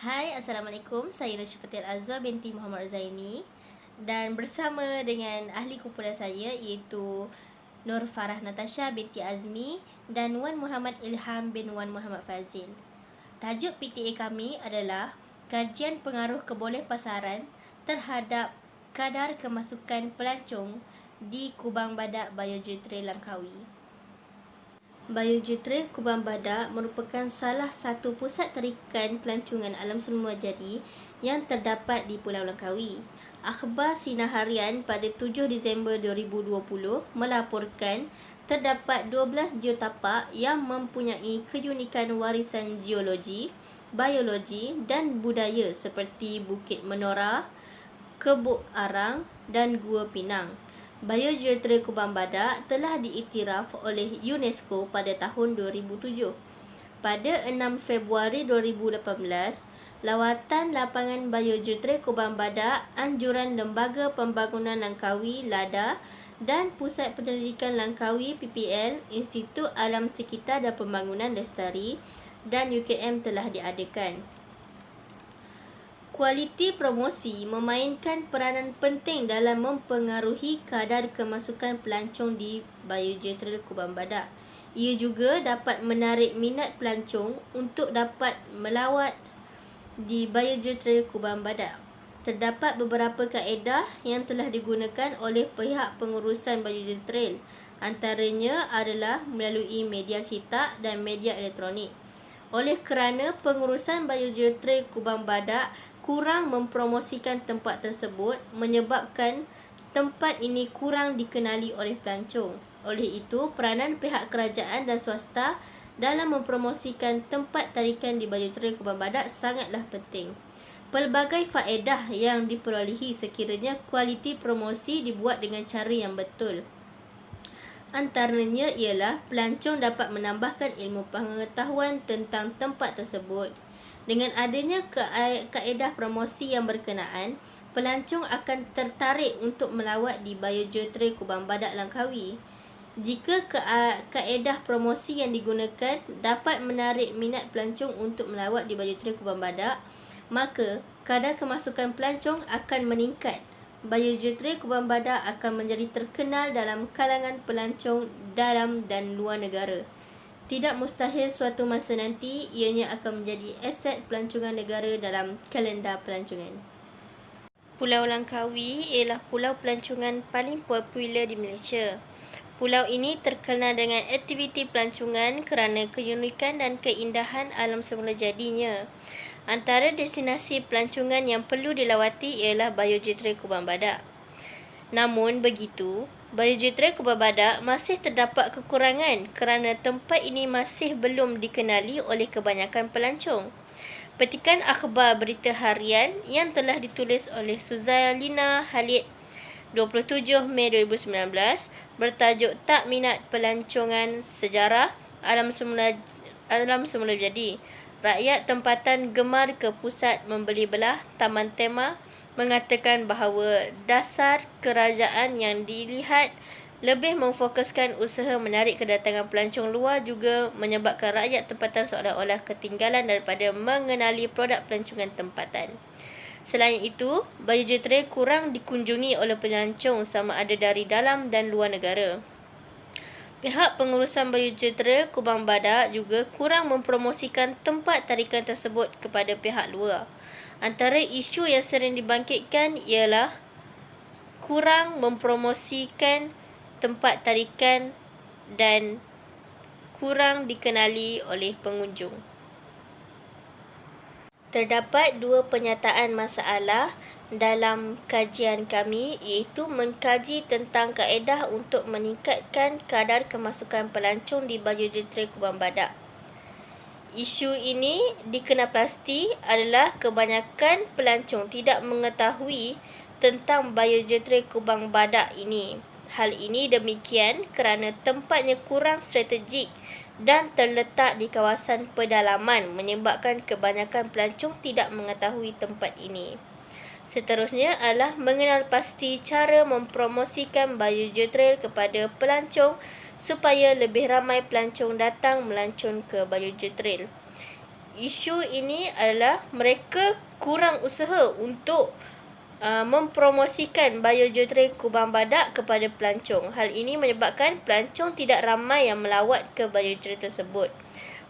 Hai, Assalamualaikum. Saya Nur Syufatil Azwa binti Muhammad Zaini dan bersama dengan ahli kumpulan saya iaitu Nur Farah Natasha binti Azmi dan Wan Muhammad Ilham bin Wan Muhammad Fazil. Tajuk PTA kami adalah Kajian Pengaruh Kebolehpasaran terhadap kadar kemasukan pelancong di Kubang Badak Biogeotrail Langkawi. Biogeotrail Kubang Badak merupakan salah satu pusat tarikan pelancongan alam semula jadi yang terdapat di Pulau Langkawi. Akhbar Sinar Harian pada 7 Disember 2020 melaporkan terdapat 12 geotapak yang mempunyai keunikan warisan geologi, biologi dan budaya seperti Bukit Menora, Kebuk Arang dan Gua Pinang. Biogeotrail Kubang Badak telah diiktiraf oleh UNESCO pada tahun 2007. Pada 6 Februari 2018, lawatan lapangan Biogeotrail Kubang Badak, anjuran Lembaga Pembangunan Langkawi (LADA) dan Pusat Penyelidikan Langkawi, Institut Alam Sekitar dan Pembangunan Lestari dan UKM telah diadakan. Kualiti promosi memainkan peranan penting dalam mempengaruhi kadar kemasukan pelancong di Biogeotrail Kubang Badak. Ia juga dapat menarik minat pelancong untuk dapat melawat di Biogeotrail Kubang Badak. Terdapat beberapa kaedah yang telah digunakan oleh pihak pengurusan Biogeotrail. Antaranya adalah melalui media cetak dan media elektronik. Oleh kerana pengurusan Biogeotrail Kubang Badak kurang mempromosikan tempat tersebut menyebabkan tempat ini kurang dikenali oleh pelancong. Oleh itu, peranan pihak kerajaan dan swasta dalam mempromosikan tempat tarikan di Biogeotrail Kubang Badak sangatlah penting. Pelbagai faedah yang diperolehi sekiranya kualiti promosi dibuat dengan cara yang betul. Antaranya ialah pelancong dapat menambahkan ilmu pengetahuan tentang tempat tersebut. Dengan adanya kaedah promosi yang berkenaan, pelancong akan tertarik untuk melawat di Biogeotrail Kubang Badak Langkawi. Jika kaedah promosi yang digunakan dapat menarik minat pelancong untuk melawat di Biogeotrail Kubang Badak, maka kadar kemasukan pelancong akan meningkat. Biogeotrail Kubang Badak akan menjadi terkenal dalam kalangan pelancong dalam dan luar negara. Tidak mustahil suatu masa nanti ianya akan menjadi aset pelancongan negara dalam kalendar pelancongan. Pulau Langkawi ialah pulau pelancongan paling popular di Malaysia. Pulau ini terkenal dengan aktiviti pelancongan kerana keunikan dan keindahan alam semula jadinya. Antara destinasi pelancongan yang perlu dilawati ialah Biogeotrail Kubang Badak. Namun begitu, Biogeotrail Kubang Badak masih terdapat kekurangan kerana tempat ini masih belum dikenali oleh kebanyakan pelancong. Petikan akhbar berita harian yang telah ditulis oleh Suzalina Khalid 27 Mei 2019 bertajuk Tak Minat Pelancongan Sejarah Alam Semula Jadi. Rakyat tempatan gemar ke pusat membeli belah taman tema mengatakan bahawa dasar kerajaan yang dilihat lebih memfokuskan usaha menarik kedatangan pelancong luar juga menyebabkan rakyat tempatan seolah-olah ketinggalan daripada mengenali produk pelancongan tempatan. Selain itu, Biogeotrail kurang dikunjungi oleh pelancong sama ada dari dalam dan luar negara. Pihak pengurusan Biogeotrail Kubang Badak juga kurang mempromosikan tempat tarikan tersebut kepada pihak luar. Antara isu yang sering dibangkitkan ialah kurang mempromosikan tempat tarikan dan kurang dikenali oleh pengunjung. Terdapat dua penyataan masalah dalam kajian kami iaitu mengkaji tentang kaedah untuk meningkatkan kadar kemasukan pelancong di Biogeotrail Kubang Badak. Isu ini dikenalpasti adalah kebanyakan pelancong tidak mengetahui tentang Biogeotrail Kubang Badak ini. Hal ini demikian kerana tempatnya kurang strategik dan terletak di kawasan pedalaman menyebabkan kebanyakan pelancong tidak mengetahui tempat ini. Seterusnya adalah mengenal pasti cara mempromosikan Biogeotrail kepada pelancong supaya lebih ramai pelancong datang melancong ke Biogeotrail. isu ini adalah mereka kurang usaha untuk mempromosikan biogeotermal Kubang Badak kepada pelancong. Hal ini menyebabkan pelancong tidak ramai yang melawat ke biogeotermal tersebut.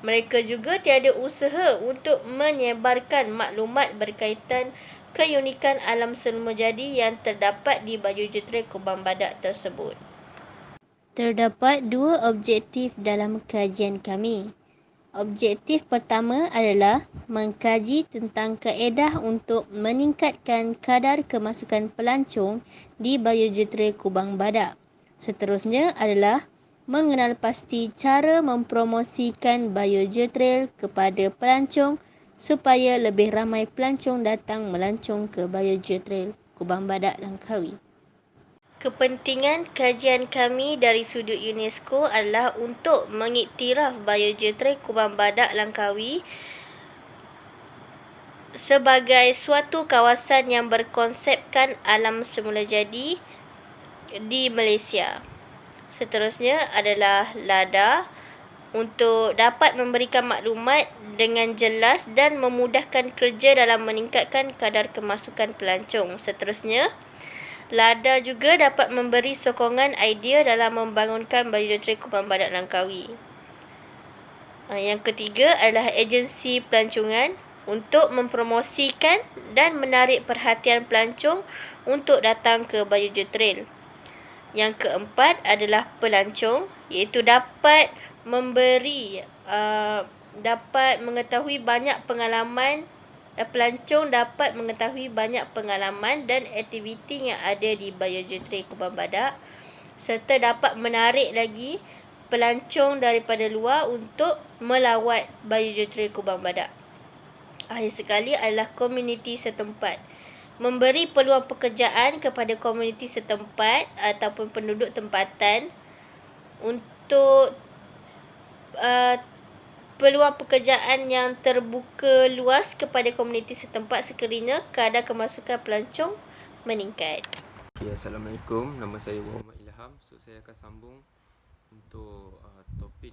Mereka juga tiada usaha untuk menyebarkan maklumat berkaitan keunikan alam semula jadi yang terdapat di biogeotermal Kubang Badak tersebut. Terdapat dua objektif dalam kajian kami. Objektif pertama adalah mengkaji tentang kaedah untuk meningkatkan kadar kemasukan pelancong di biogeotermal Kubang Badak. Seterusnya adalah mengenal pasti cara mempromosikan biogeotermal kepada pelancong supaya lebih ramai pelancong datang melancong ke biogeotermal Kubang Badak Langkawi. Kepentingan kajian kami dari sudut UNESCO adalah untuk mengiktiraf biogeotermal Kubang Badak Langkawi sebagai suatu kawasan yang berkonsepkan alam semula jadi di Malaysia. Seterusnya adalah LADA untuk dapat memberikan maklumat dengan jelas dan memudahkan kerja dalam meningkatkan kadar kemasukan pelancong. Seterusnya, LADA juga dapat memberi sokongan idea dalam membangunkan biogeotermal Kubang Badak Langkawi. Yang ketiga adalah agensi pelancongan untuk mempromosikan dan menarik perhatian pelancong untuk datang ke biogeotermal. Yang keempat adalah pelancong, iaitu dapat mengetahui banyak pengalaman. Pelancong dapat mengetahui banyak pengalaman dan aktiviti yang ada di biogeotermal Kubang Badak serta dapat menarik lagi pelancong daripada luar untuk melawat biogeotermal Kubang Badak. Akhir sekali adalah komuniti setempat. Memberi peluang pekerjaan kepada komuniti setempat ataupun penduduk tempatan untuk peluang pekerjaan yang terbuka luas kepada komuniti setempat sekiranya kadar kemasukan pelancong meningkat. Okay, Assalamualaikum. Nama saya Muhammad Ilham. So, saya akan sambung untuk topik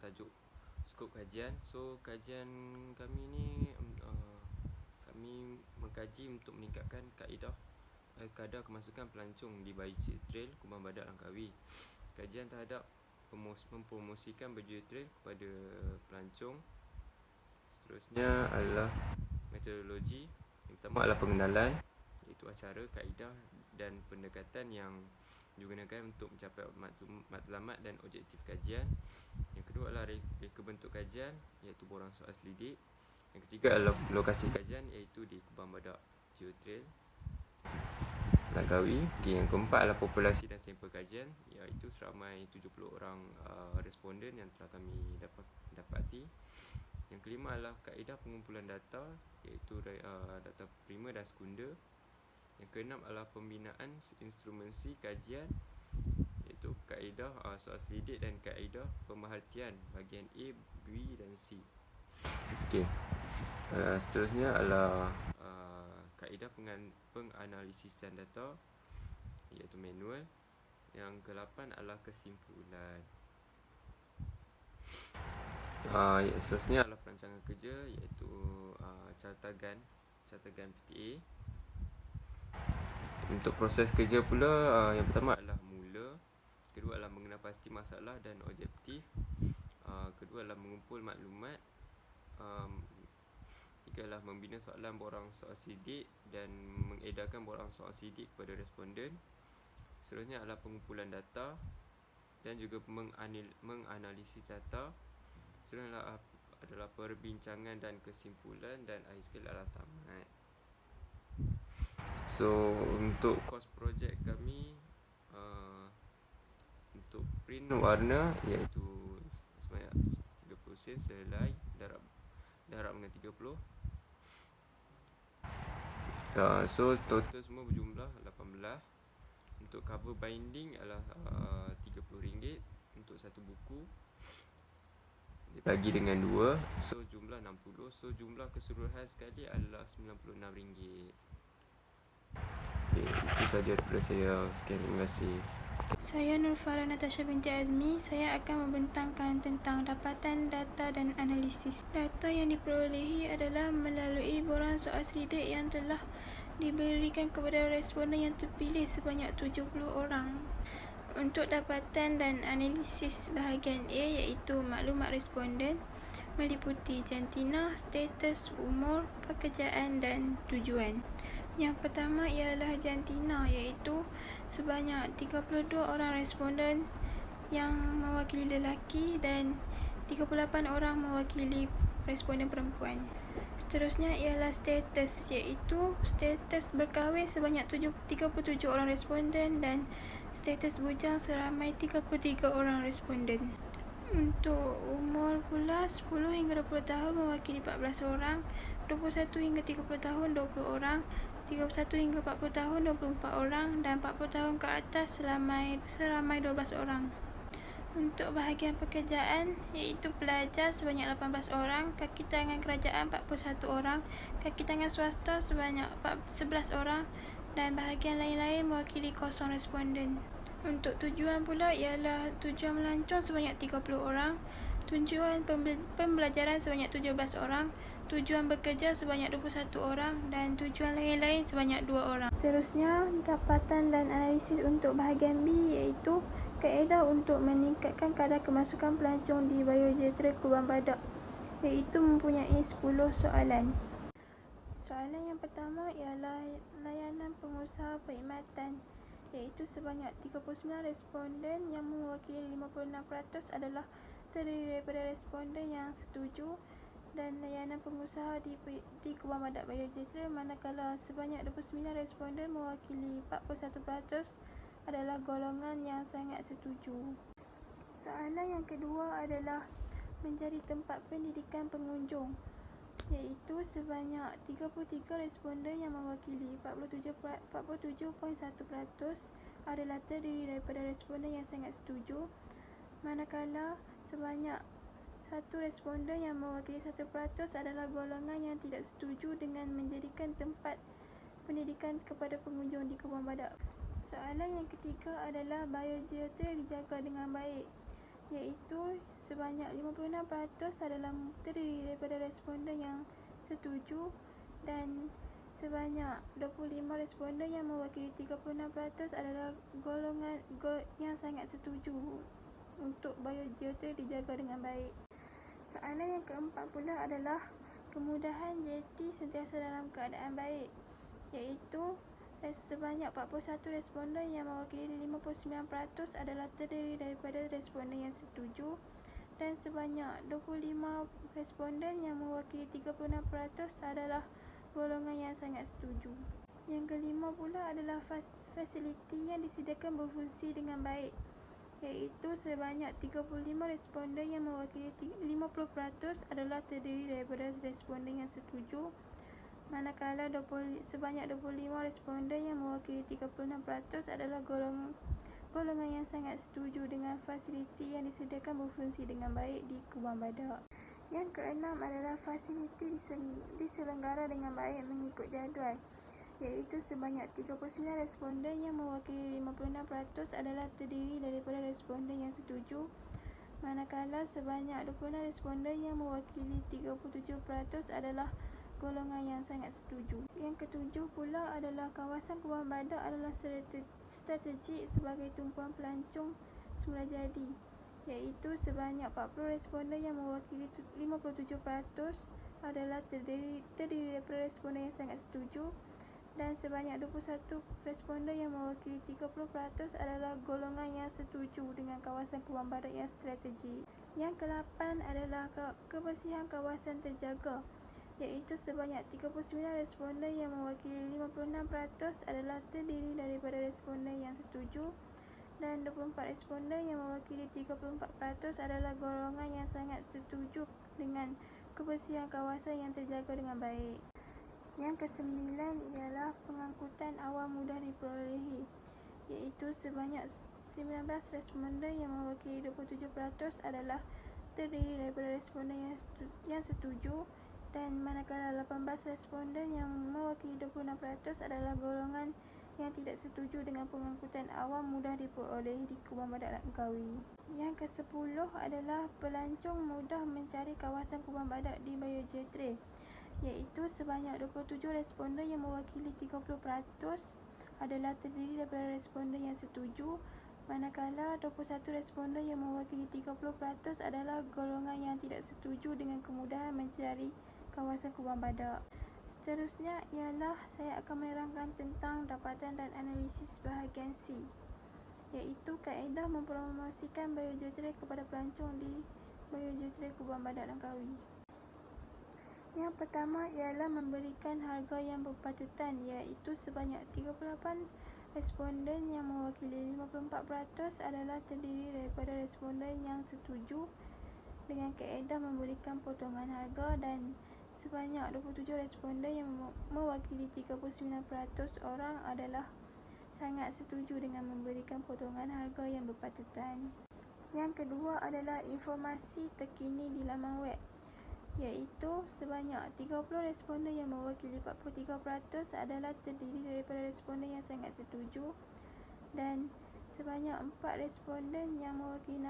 tajuk skop kajian. So, kajian kami ni kami mengkaji untuk meningkatkan kadar kemasukan pelancong di biogeotermal Kubang Badak Langkawi. Kajian terhadap mempromosikan biogeotermal kepada pelancong. Seterusnya adalah metodologi. Yang pertama adalah pengenalan, iaitu acara, kaedah dan pendekatan yang digunakan untuk mencapai matlamat dan objektif kajian. Yang kedua adalah reka bentuk kajian, iaitu borang soal selidik. Yang ketiga adalah lokasi kajian, iaitu di Kubang Badak Geotermal Langkawi. Yang keempat adalah populasi dan sampel kajian, iaitu seramai 70 orang responden yang telah kami dapati. Yang kelima adalah kaedah pengumpulan data, iaitu data primer dan sekunder. Yang keenam adalah pembinaan instrumensi kajian, iaitu kaedah soal selidik dan kaedah pemerhatian bahagian A, B dan C. Okey. Seterusnya adalah kaedah penganalisisan data, iaitu manual. Yang ke-8 adalah kesimpulan. Seterusnya adalah perancangan kerja, iaitu cartagan PTA. Untuk proses kerja pula, yang pertama adalah mula, kedua adalah mengenal pasti masalah dan objektif, kedua adalah mengumpul maklumat, tiga adalah membina soalan borang soal sidik dan mengedarkan borang soal sidik kepada responden. Seterusnya adalah pengumpulan data dan juga menganalisis data. Seterusnya adalah perbincangan dan kesimpulan, dan akhir sekali adalah tamat. So, untuk kos projek kami untuk print warna, iaitu sebanyak 30 sen sehelai, darab dengan 30. So, total semua berjumlah 18. Untuk cover binding adalah RM30 untuk satu buku, dibagi dengan 2, so jumlah 60. So, jumlah keseluruhan sekali adalah RM96. Okay, itu sahaja daripada saya. Sekian, terima kasih. Saya Nurfara Natasha binti Azmi. Saya akan membentangkan tentang dapatan data dan analisis. Data yang diperolehi adalah melalui borang soal selidik yang telah diberikan kepada responden yang terpilih sebanyak 70 orang. Untuk dapatan dan analisis bahagian A iaitu maklumat responden meliputi jantina, status, umur, pekerjaan dan tujuan. Yang pertama ialah jantina iaitu sebanyak 32 orang responden yang mewakili lelaki dan 38 orang mewakili responden perempuan. Seterusnya ialah status iaitu status berkahwin sebanyak 37 orang responden dan status bujang seramai 33 orang responden. Untuk umur pula 10 hingga 20 tahun mewakili 14 orang, 21 hingga 30 tahun 20 orang, 31 hingga 40 tahun 24 orang dan 40 tahun ke atas seramai 12 orang. Untuk bahagian pekerjaan iaitu pelajar sebanyak 18 orang, kaki tangan kerajaan 41 orang, kaki tangan swasta sebanyak 11 orang dan bahagian lain-lain mewakili kosong responden. Untuk tujuan pula ialah tujuan melancong sebanyak 30 orang, tujuan pembelajaran sebanyak 17 orang, tujuan bekerja sebanyak 21 orang dan tujuan lain-lain sebanyak 2 orang. Seterusnya, dapatan dan analisis untuk bahagian B iaitu kaedah untuk meningkatkan kadar kemasukan pelancong di Biojetera Kubang Badak iaitu mempunyai 10 soalan. Soalan yang pertama ialah layanan pengusaha perkhidmatan iaitu sebanyak 39 responden yang mewakili 56% adalah terdiri daripada responden yang setuju dan layanan pengusaha di Kubang Badak Biojetera, manakala sebanyak 29 responden mewakili 41% adalah golongan yang sangat setuju. Soalan yang kedua adalah menjadi tempat pendidikan pengunjung iaitu sebanyak 33 responden yang mewakili 47.1% adalah terdiri daripada responden yang sangat setuju, manakala sebanyak 1 responden yang mewakili 1% adalah golongan yang tidak setuju dengan menjadikan tempat pendidikan kepada pengunjung di Kubang Badak. Soalan yang ketiga adalah Biojetera dijaga dengan baik iaitu sebanyak 56% adalah terdiri daripada responden yang setuju dan sebanyak 25 responden yang mewakili 36% adalah golongan yang sangat setuju untuk Biojetera dijaga dengan baik. Soalan yang keempat pula adalah kemudahan JT sentiasa dalam keadaan baik iaitu sebanyak 41 responden yang mewakili 59% adalah terdiri daripada responden yang setuju dan sebanyak 25 responden yang mewakili 36% adalah golongan yang sangat setuju. Yang kelima pula adalah fasiliti yang disediakan berfungsi dengan baik iaitu sebanyak 35 responden yang mewakili 50% adalah terdiri daripada responden yang setuju, manakala sebanyak 25 responden yang mewakili 36% adalah golongan yang sangat setuju dengan fasiliti yang disediakan berfungsi dengan baik di Kubang Badak. Yang keenam adalah fasiliti diselenggara dengan baik mengikut jadual iaitu sebanyak 39 responden yang mewakili 56% adalah terdiri daripada responden yang setuju, manakala sebanyak 26 responden yang mewakili 37% adalah golongan yang sangat setuju. Yang ketujuh pula adalah kawasan Kubang Badak adalah strategik sebagai tumpuan pelancong semula jadi iaitu sebanyak 40 responden yang mewakili 57% adalah terdiri daripada responden yang sangat setuju dan sebanyak 21 responden yang mewakili 30% adalah golongan yang setuju dengan kawasan Kubang Badak yang strategik. Yang ke-8 adalah kebersihan kawasan terjaga iaitu sebanyak 39 responden yang mewakili 56% adalah terdiri daripada responden yang setuju dan 24 responden yang mewakili 34% adalah golongan yang sangat setuju dengan kebersihan kawasan yang terjaga dengan baik. Yang ke-9 ialah pengangkutan awam mudah diperolehi iaitu sebanyak 19 responden yang mewakili 27% adalah terdiri daripada responden yang setuju dan manakala 18 responden yang mewakili 26% adalah golongan yang tidak setuju dengan pengangkutan awam mudah diperoleh di Kubang Badak Langkawi. Yang ke-10 adalah pelancong mudah mencari kawasan Kubang Badak di Biogetray, iaitu sebanyak 27 responden yang mewakili 30% adalah terdiri daripada responden yang setuju, manakala 21 responden yang mewakili 30% adalah golongan yang tidak setuju dengan kemudahan mencari kawasan Kubang Badak. Seterusnya ialah saya akan menerangkan tentang dapatan dan analisis bahagian C, iaitu kaedah mempromosikan Biogetray kepada pelancong di Biogetray Kubang Badak Langkawi. Yang pertama ialah memberikan harga yang berpatutan, iaitu sebanyak 38 responden yang mewakili 54% adalah terdiri daripada responden yang setuju dengan kaedah memberikan potongan harga, dan sebanyak 27 responden yang mewakili 39% orang adalah sangat setuju dengan memberikan potongan harga yang berpatutan. Yang kedua adalah informasi terkini di laman web, iaitu sebanyak 30 responden yang mewakili 43% adalah terdiri daripada responden yang sangat setuju, dan sebanyak 4 responden yang mewakili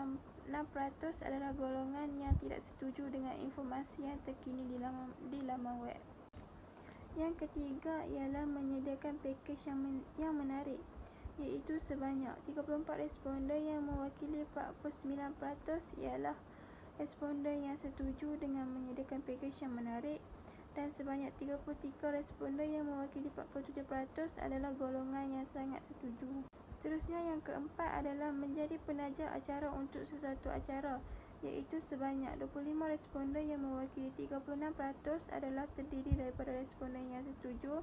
6% adalah golongan yang tidak setuju dengan informasi yang terkini di laman web. Yang ketiga ialah menyediakan pakej yang menarik, iaitu sebanyak 34 responden yang mewakili 49% ialah responden yang setuju dengan menyediakan pakej yang menarik, dan sebanyak 33 responden yang mewakili 47% adalah golongan yang sangat setuju. Seterusnya yang keempat adalah menjadi penaja acara untuk sesuatu acara, iaitu sebanyak 25 responden yang mewakili 36% adalah terdiri daripada responden yang setuju,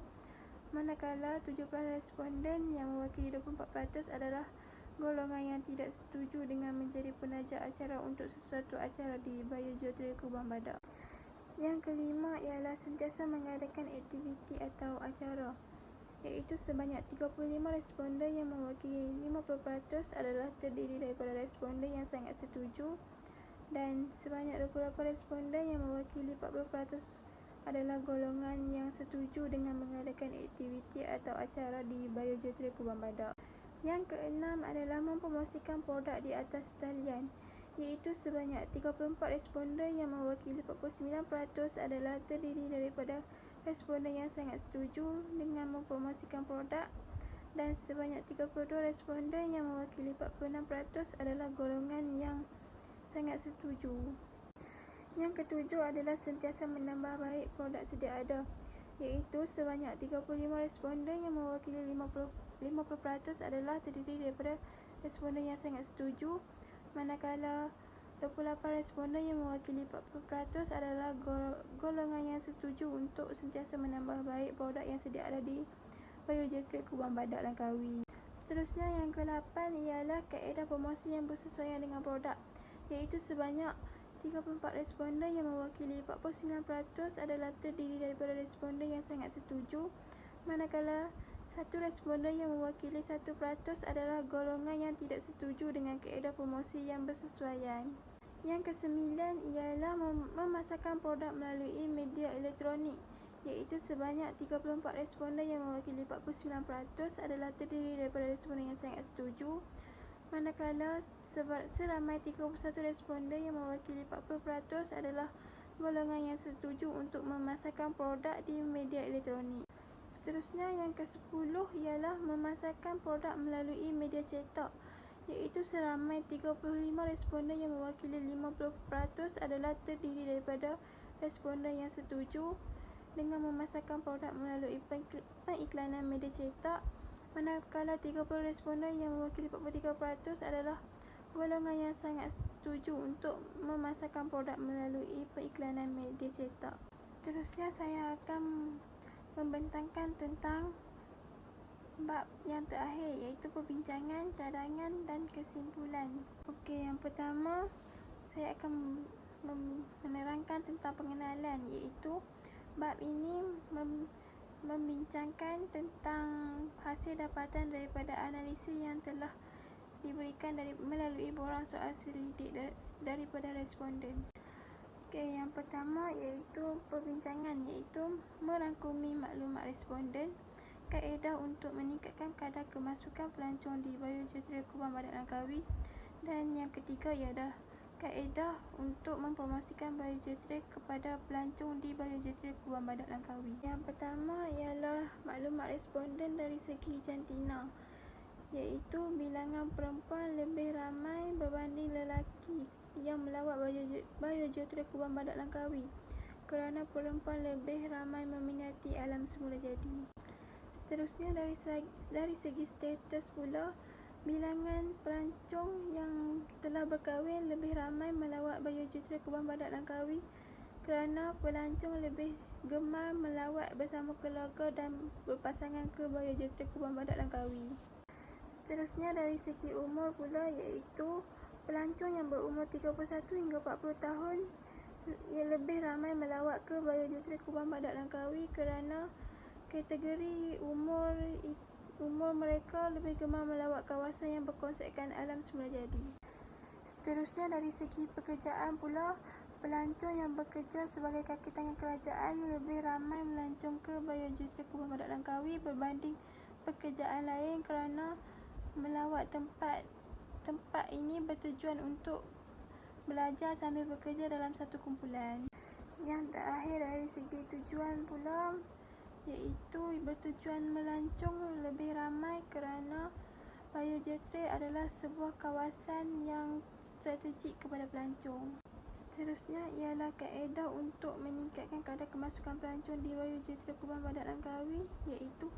manakala 17 responden yang mewakili 24% adalah golongan yang tidak setuju dengan menjadi penaja acara untuk sesuatu acara di Biogetray Kubang Badak. Yang kelima ialah sentiasa mengadakan aktiviti atau acara, iaitu sebanyak 35 responden yang mewakili 50% adalah terdiri daripada responden yang sangat setuju, dan sebanyak 28 responden yang mewakili 40% adalah golongan yang setuju dengan mengadakan aktiviti atau acara di Biogetray Kubang Badak. Yang keenam adalah mempromosikan produk di atas talian, iaitu sebanyak 34 responden yang mewakili 49% adalah terdiri daripada responden yang sangat setuju dengan mempromosikan produk, dan sebanyak 32 responden yang mewakili 46% adalah golongan yang sangat setuju. Yang ketujuh adalah sentiasa menambah baik produk sedia ada, iaitu sebanyak 35 responden yang mewakili 50% adalah terdiri daripada responden yang sangat setuju, manakala 28 responden yang mewakili 40% adalah golongan yang setuju untuk sentiasa menambah baik produk yang sedia ada di Biogetray Kubang Badak Langkawi. Seterusnya yang ke-8 ialah kaedah promosi yang bersesuaian dengan produk, iaitu sebanyak 34 responden yang mewakili 49% adalah terdiri daripada responden yang sangat setuju, manakala 1 responden yang mewakili 1% adalah golongan yang tidak setuju dengan kaedah promosi yang bersesuaian. Yang ke-9 ialah memasarkan produk melalui media elektronik, iaitu sebanyak 34 responden yang mewakili 49% adalah terdiri daripada responden yang sangat setuju, manakala seramai 31 responden yang mewakili 40% adalah golongan yang setuju untuk memasarkan produk di media elektronik. Seterusnya yang ke-10 ialah memasarkan produk melalui media cetak, iaitu seramai 35 responden yang mewakili 50% adalah terdiri daripada responden yang setuju dengan memasarkan produk melalui pengiklanan media cetak, manakala 30 responden yang mewakili 43% adalah golongan yang sangat setuju untuk memasarkan produk melalui pengiklanan media cetak. Seterusnya saya akan membentangkan tentang bab yang terakhir, iaitu perbincangan, cadangan dan kesimpulan. Okey, yang pertama saya akan menerangkan tentang pengenalan, iaitu bab ini membincangkan tentang hasil dapatan daripada analisis yang telah diberikan melalui borang soal selidik daripada responden. Okey, yang pertama iaitu perbincangan, iaitu merangkumi maklumat responden. kaedah untuk meningkatkan kadar kemasukan pelancong di Biogetrik Kubang Badak Langkawi. Dan yang ketiga ialah kaedah untuk mempromosikan Biogetrik kepada pelancong di Biogetrik Kubang Badak Langkawi. Yang pertama ialah maklumat responden dari segi jantina, iaitu bilangan perempuan lebih ramai berbanding lelaki yang melawat Biogetrik Kubang Badak Langkawi kerana perempuan lebih ramai meminati alam semula jadi. Seterusnya dari segi status pula, bilangan pelancong yang telah berkahwin lebih ramai melawat Biogetrik Kubang Badak Langkawi kerana pelancong lebih gemar melawat bersama keluarga dan berpasangan ke Biogetrik Kubang Badak Langkawi. Seterusnya dari segi umur pula, iaitu pelancong yang berumur 31 hingga 40 tahun ia lebih ramai melawat ke Biogetrik Kubang Badak Langkawi kerana kategori umur mereka lebih gemar melawat kawasan yang berkonsepkan alam semula jadi. Seterusnya dari segi pekerjaan pula, pelancong yang bekerja sebagai kaki tangan kerajaan lebih ramai melancong ke Biogetrik Kubang Badak Langkawi berbanding pekerjaan lain kerana melawat tempat ini bertujuan untuk belajar sambil bekerja dalam satu kumpulan. Yang terakhir dari segi tujuan pula, iaitu bertujuan melancong lebih ramai kerana Biogetrik adalah sebuah kawasan yang strategik kepada pelancong. Seterusnya ialah kaedah untuk meningkatkan kadar kemasukan pelancong di Biogetrik Kubang Badak Langkawi, iaitu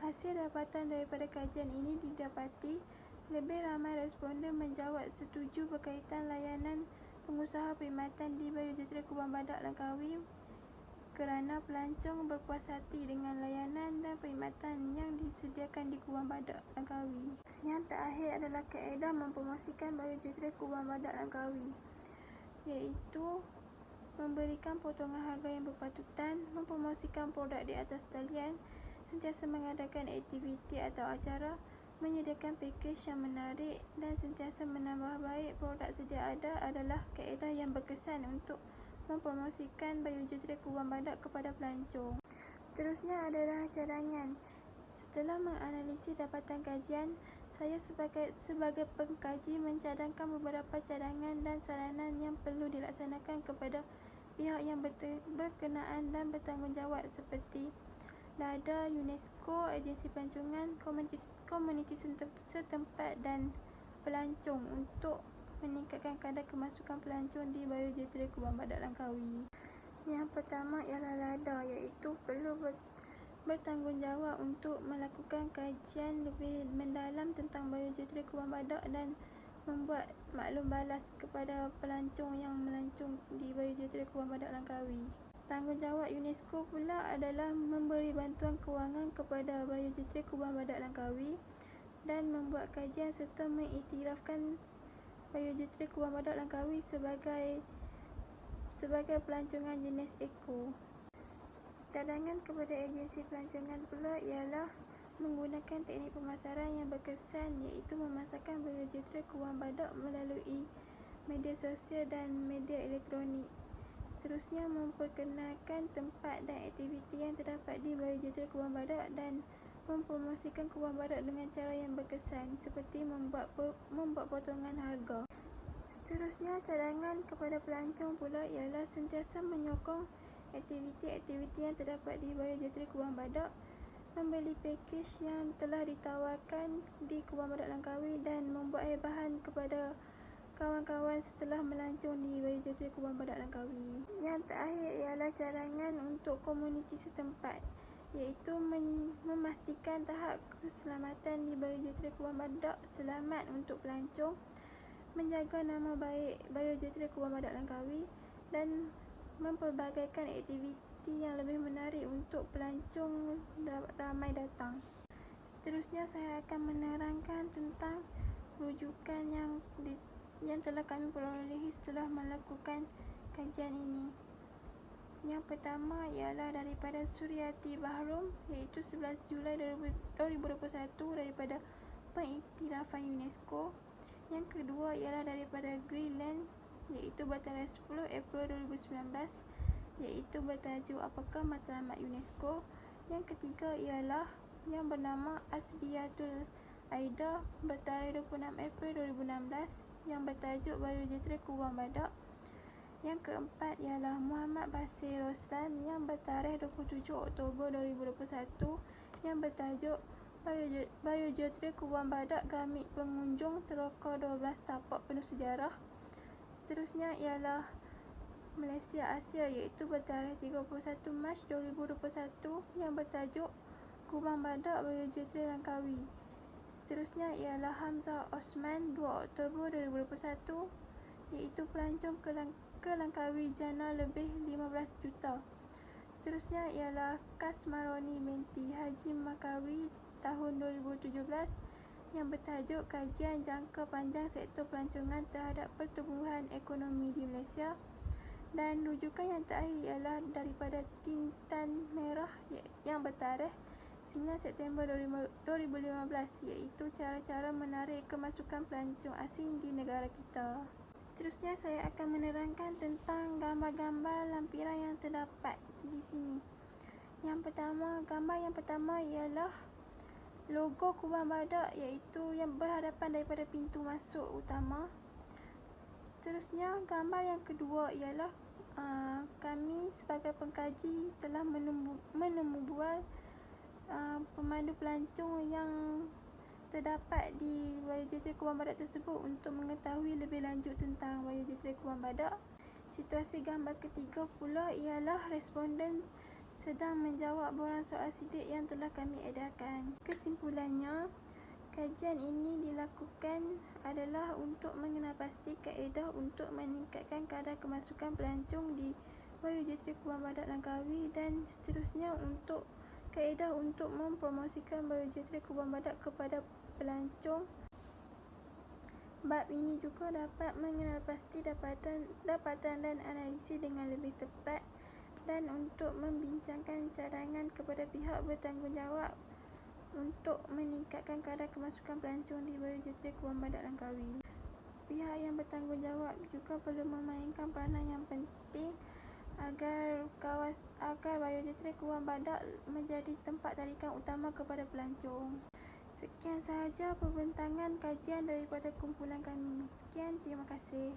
hasil dapatan daripada kajian ini didapati lebih ramai responden menjawab setuju berkaitan layanan pengusaha perkhidmatan di Biogetrik Kubang Badak Langkawi kerana pelancong berpuas hati dengan layanan dan perkhidmatan yang disediakan di Kubang Badak Langkawi. Yang terakhir adalah kaedah mempromosikan Biogetrik Kubang Badak Langkawi, iaitu memberikan potongan harga yang berpatutan, mempromosikan produk di atas talian, sentiasa mengadakan aktiviti atau acara, menyediakan pakej yang menarik dan sentiasa menambah baik produk sedia ada adalah kaedah yang berkesan untuk mempromosikan Biogetrik Kubang Badak kepada pelancong. Seterusnya adalah cadangan. Setelah menganalisis dapatan kajian, saya sebagai pengkaji mencadangkan beberapa cadangan dan saranan yang perlu dilaksanakan kepada pihak yang berkenaan dan bertanggungjawab seperti LADA, UNESCO, agensi pelancongan, komuniti setempat dan pelancong untuk meningkatkan kadar kemasukan pelancong di Biogetrik Kubang Badak Langkawi. Yang pertama ialah LADA, iaitu perlu bertanggungjawab untuk melakukan kajian lebih mendalam tentang Biogetrik Kubang Badak dan membuat maklum balas kepada pelancong yang melancong di Biogetrik Kubang Badak Langkawi. Tanggungjawab UNESCO pula adalah memberi bantuan kewangan kepada Biogetrik Kubang Badak Langkawi dan membuat kajian serta mengiktirafkan Biogetrik Kubang Badak Langkawi sebagai pelancongan jenis eko. Cadangan kepada agensi pelancongan pula ialah menggunakan teknik pemasaran yang berkesan, iaitu memasarkan Biogetrik Kubang Badak melalui media sosial dan media elektronik. Seterusnya memperkenalkan tempat dan aktiviti yang terdapat di Biogetrik Kubang Badak dan mempromosikan Kubang Badak dengan cara yang berkesan seperti membuat potongan harga. Seterusnya cadangan kepada pelancong pula ialah sentiasa menyokong aktiviti-aktiviti yang terdapat di Biogetrik Kubang Badak, membeli pakej yang telah ditawarkan di Kubang Badak Langkawi dan membuat haibahan kepada kawan-kawan setelah melancong di Biogetrik Kubang Badak Langkawi. Yang terakhir ialah cadangan untuk komuniti setempat, iaitu memastikan tahap keselamatan di Biogetrik Kubang Badak selamat untuk pelancong, menjaga nama baik Biogetrik Kubang Badak Langkawi dan mempelbagaikan aktiviti yang lebih menarik untuk pelancong ramai datang. Seterusnya saya akan menerangkan tentang rujukan yang telah kami perolehi setelah melakukan kajian ini. Yang pertama ialah daripada Suryati Bahrom, iaitu 11 Julai 2021 daripada pengiktirafan UNESCO. Yang kedua ialah daripada Greenland, iaitu bertanggal 10 April 2019, iaitu bertajuk Apakah Matlamat UNESCO. Yang ketiga ialah yang bernama Asbiyatul Aida bertarikh 26 April 2016 yang bertajuk Biogeometri Kubang Badak. Yang keempat ialah Muhammad Basir Roslan yang bertarikh 27 Oktober 2021 yang bertajuk Biogeometri Kubang Badak Gamit Pengunjung Teroka 12 Tapak Penuh Sejarah. Seterusnya ialah Malaysia Asia iaitu bertarikh 31 Mac 2021 yang bertajuk Kubang Badak Biogeometri Langkawi. Seterusnya ialah Hamzah Osman 2 Oktober 2021 iaitu pelancong ke Langkawi jana lebih 15 juta. Seterusnya ialah Kasmaroni binti Haji Makawi tahun 2017 yang bertajuk Kajian Jangka Panjang Sektor Pelancongan Terhadap Pertumbuhan Ekonomi di Malaysia. Dan rujukan yang terakhir ialah daripada Tintan Merah yang bertarikh 9 September 2015 iaitu cara-cara menarik kemasukan pelancong asing di negara kita. Seterusnya saya akan menerangkan tentang gambar-gambar lampiran yang terdapat di sini. Gambar yang pertama ialah logo Kubang Badak iaitu yang berhadapan daripada pintu masuk utama. Seterusnya gambar yang kedua ialah kami sebagai pengkaji telah menemubual pemandu pelancong yang terdapat di Biogeometri Kubang Badak tersebut untuk mengetahui lebih lanjut tentang Biogeometri Kubang Badak. Situasi gambar ketiga pula ialah responden sedang menjawab borang soal sidik yang telah kami edarkan. Kesimpulannya, kajian ini dilakukan adalah untuk mengenal pasti kaedah untuk meningkatkan kadar kemasukan pelancong di Biogeometri Kubang Badak Langkawi dan seterusnya untuk kaedah untuk mempromosikan Biogeometri Kubang Badak kepada pelancong. Bab ini juga dapat mengenal pasti dapatan dan analisis dengan lebih tepat dan untuk membincangkan cadangan kepada pihak bertanggungjawab untuk meningkatkan kadar kemasukan pelancong di Biogeometri Kubang Badak Langkawi. Pihak yang bertanggungjawab juga perlu memainkan peranan yang penting agar Biogeometri Kubang Badak menjadi tempat tarikan utama kepada pelancong. Sekian sahaja pembentangan kajian daripada kumpulan kami. Sekian, terima kasih.